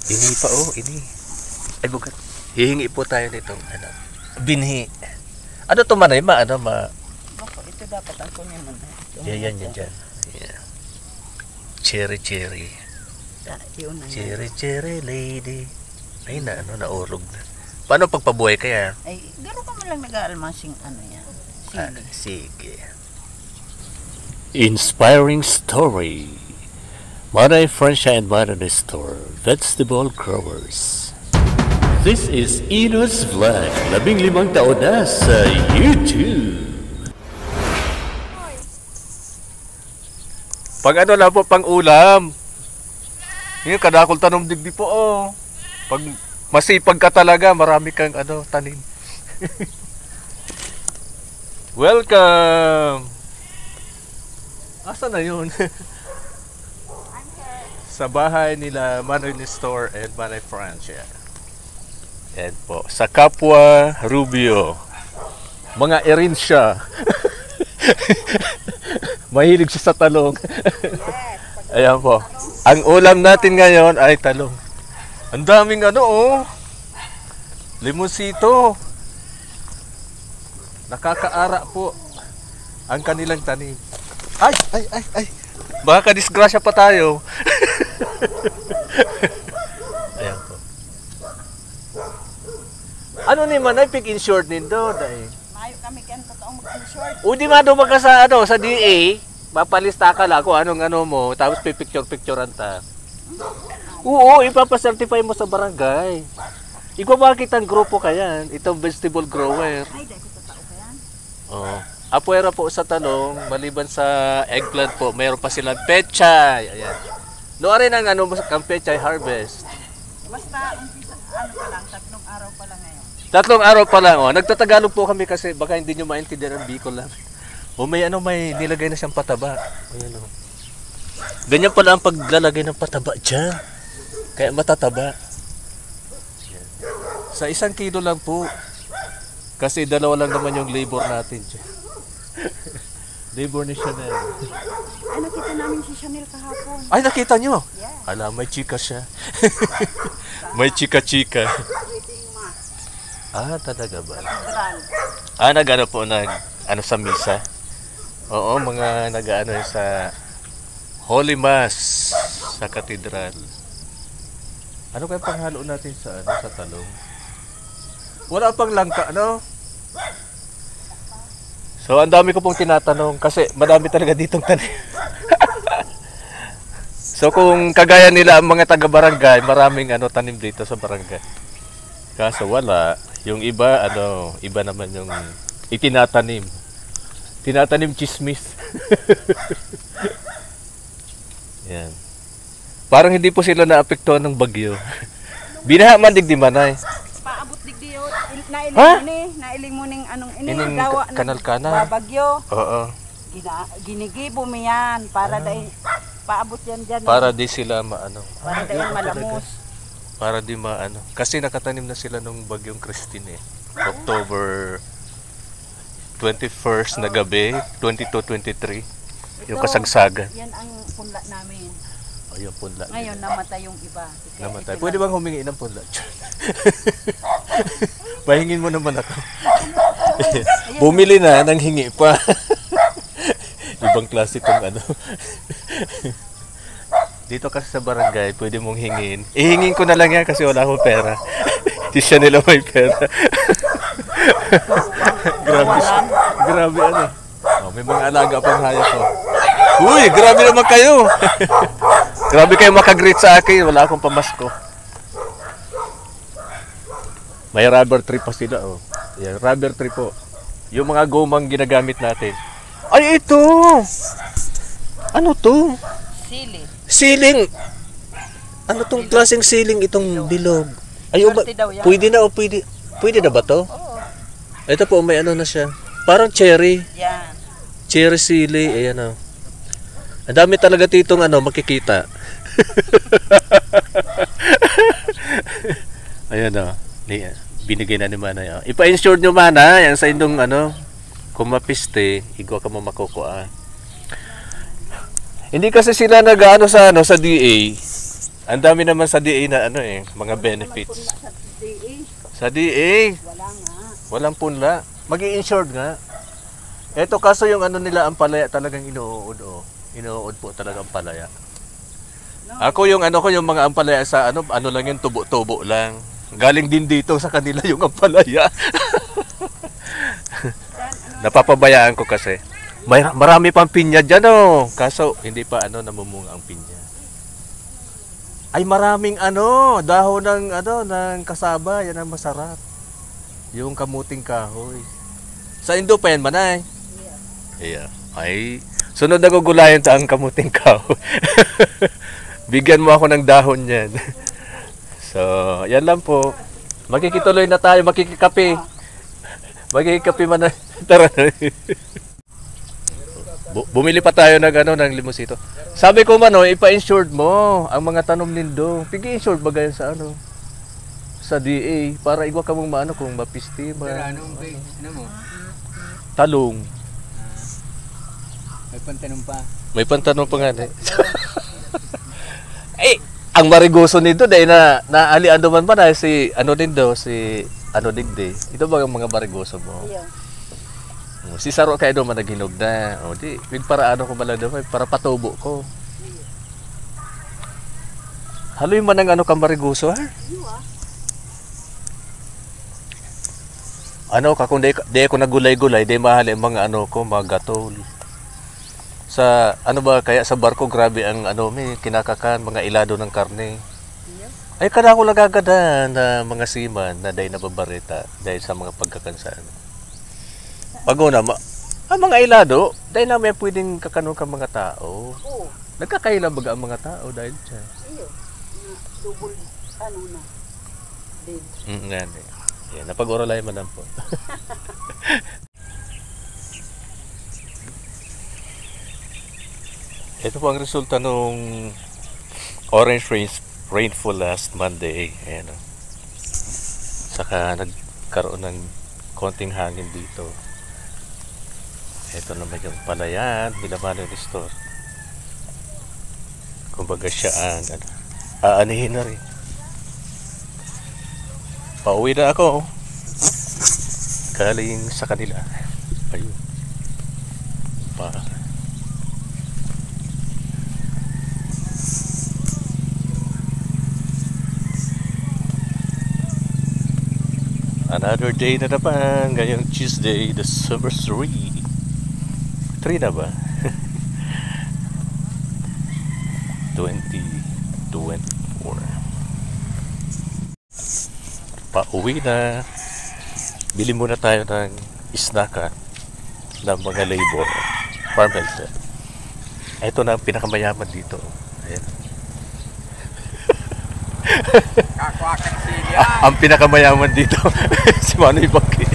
Ini pa oh, ini. Ay bukat. Hihingi po tayo nitong ano, binhi. Ano to man ay ano Ako, ito dapat ang kunin mo na. Yan. Yeah. Cherry. Yun na Cherry lady. Ay na ano, naurog na. Paano pagpabuhay kaya? Ay, garo ka man lang nag-aalmasing ano yan. Sige. Inspiring story. Maray Francia and Maray Store, vegetable growers. This is Ino's Vlog, 15 taon na sa YouTube. Pag ano lang po, pang ulam. Yung kadakol tanom digdi po oh. Pag masipag ka talaga, marami kang ano, tanim. Welcome! Asa na yun? Sa bahay nila Manay Store and Manay Francia. Yan po. Sa Kapwa Rubio. Mga erin siya. Mahilig siya sa talong. Ayan po. Ang ulam natin ngayon ay talong. Ang daming ano oh. Limonsito. Nakakaara po ang kanilang tanim. Ay. Baka disgrasya pa tayo. Ayan po. Ano ni man ay pick in short nindo dai. Mayo kami kan totoong mag-short. O di man do sa ano sa DA, mapalista ka lang kung anong ano mo, tapos picture-picturean ta. Oo, ipapa-certify mo sa barangay. Ikaw ba kitang grupo kayan? Itong vegetable grower. Ay, dahil ko tao ka yan. Oo. Apuera po sa talong, maliban sa eggplant po, mayroon pa silang pechay. Ayan. Noon rin ang ano, ang pechay harvest. Basta, ano pa lang, 3 araw pa lang ngayon. 3 araw pa lang. Oh. Nagtatagalog po kami kasi baka hindi nyo maintindihan ang Bicol lang. O may ano, may nilagay na siyang pataba. Ayan o. Ganyan pala ang paglalagay ng pataba dyan. Kaya matataba. Ayan. Sa 1 kilo lang po. Kasi 2 lang naman yung labor natin dyan. Labor ni Chanel. Ay, nakita namin si Chanel kahapon. Ay, nakita nyo? Yeah. Ala, may chika siya. May chika-chika. Ah, talaga ba? Katedral. Nag-ano po, ano sa misa? Oo, mga nag-ano sa Holy Mass sa katedral. Ano kaya panghalo natin sa ano sa talong? Wala pang langka, no? So, ang dami ko pong tinatanong kasi madami talaga ditong tanim. So, kung kagaya nila ang mga taga-barangay, maraming ano tanim dito sa barangay. Kaso wala. Yung iba, iba naman yung itinatanim. Tinatanim chismis. Yan. Parang hindi po sila naapektuhan ng bagyo. Binaha man digdi manay. Paabot digdi yun. Ha? Nailing mo ning anong Ining dawa kanal-kanal. babagyo. Oo. Ginigibo mo yan para dahil paabot yan dyan. Para di sila maano. Para dahil malamos. Para di maano. Kasi nakatanim na sila nung bagyong Christine eh. October 21st na gabi, 22-23. Yung kasagsagan. Yan ang punla namin. Ayun, punla. Ngayon namatay yung iba. Namatay. Pwede bang humingi ng punla? Pahingin mo naman ako. Bumili na, nang hingi pa. Ibang klase itong ano. Dito kasi sa barangay, pwede mong hingin. Ihingin ko na lang yan kasi wala akong pera. Di siya nila may pera. Grabe ano. Oh, may mga alaga pang hayop ko. Uy, grabe naman kayo. Grabe kayo makagreet sa akin. Wala akong pamasko. May rubber tree pa sila. Oh. Yan, rubber tree po. Yung mga gomang ginagamit natin. Ay, ito! Ano to? Sili. Siling! Ano tong klaseng siling itong bilog? Ay, pwede na o pwede? Pwede na ba to? Oo. Ito po, may ano na siya. Parang cherry. Yan. Cherry sili. Ayan o. Ang dami talaga titong ano, makikita. Ayan o. Binigay na ni Manay. Ipa-insure nyo Manay. Yan sa inyong ano, kung mapiste, igwa ka mo makukuha. Hindi kasi sila nag-ano sa DA. Ang dami naman sa DA na ano eh, mga benefits. Sa DE, Sa DA, wala nga. walang punla. Mag-i-insured nga. Eto kaso yung ano nila, ang palaya talagang inuud oh. Inuud po talaga ang palaya. Ako yung ano ko, yung mga ampalaya sa ano lang yung tubo-tubo lang. Galing din dito sa kanila yung ampalaya. Napapabayaan ko kasi. Marami pang pinya dyan oh. Kaso hindi pa ano namumunga ang pinya. Ay maraming ano, dahon ng kasaba, yan ang masarap. Yung kamuting kahoy. Sa Indo pa yan manay. Yeah. Ay, sunod na gugulayan ta ang kamuting kahoy. Bigyan mo ako ng dahon yan. So, yan lang po. Makikituloy na tayo, makikikape. Makikikape man na. Tara na. Bumili pa tayo ng limusito. Sabi ko man, ipa-insured mo ang mga tanom nindo. Pigi-insured ba ganyan sa sa DA para igwa ka mong maano kung mapisti Pero ano mo? talong. May pantanong pa. May pantanong pa nga eh. Eh, ang marigoso nito dahil na naalian man ba na si digde. Ito ba ang mga marigoso mo? Ayun. Si Saro kaya doon man naghinog na. O di, para ano ko bala doon, para patubo ko. Haloy man ang ano ka marigoso ha? Ano ka kung di ako nagulay-gulay, di mahal ang mga ano ko, mga gatol. Sa ano ba kaya sa barko grabe ang may kinakakan mga ilado ng karne. Ay kada ko lagagada na mga seaman na dahil nababarita dahil sa mga pagkakansaan. Pag una, ang mga ilado, dahil na may pwedeng kakanon ka mga tao. Oo. Nagkakailan baga ang mga tao dahil dyan. Ayun. Double, ano na. Din. Yan eh. Yan, napag-oralay man lang po. Ito po ang resulta nung orange rainfall last Monday. Ayan, oh. Saka nagkaroon ng konting hangin dito. Ito naman yung palayan, Milamano Restore. Kumbaga siya ang aanihin na rin. Pauwi na ako. Galing sa kanila. Ayun. Another day na naman. Ngayong Tuesday, December 3. 3 na ba? 2024. Pauwi na. Bili muna tayo ng isnaka ng mga labor. Farm health. Ito na ang pinakamayaman dito. Ayan. Kakwakan sila. Ang pinakamayaman dito si Manoy Baki.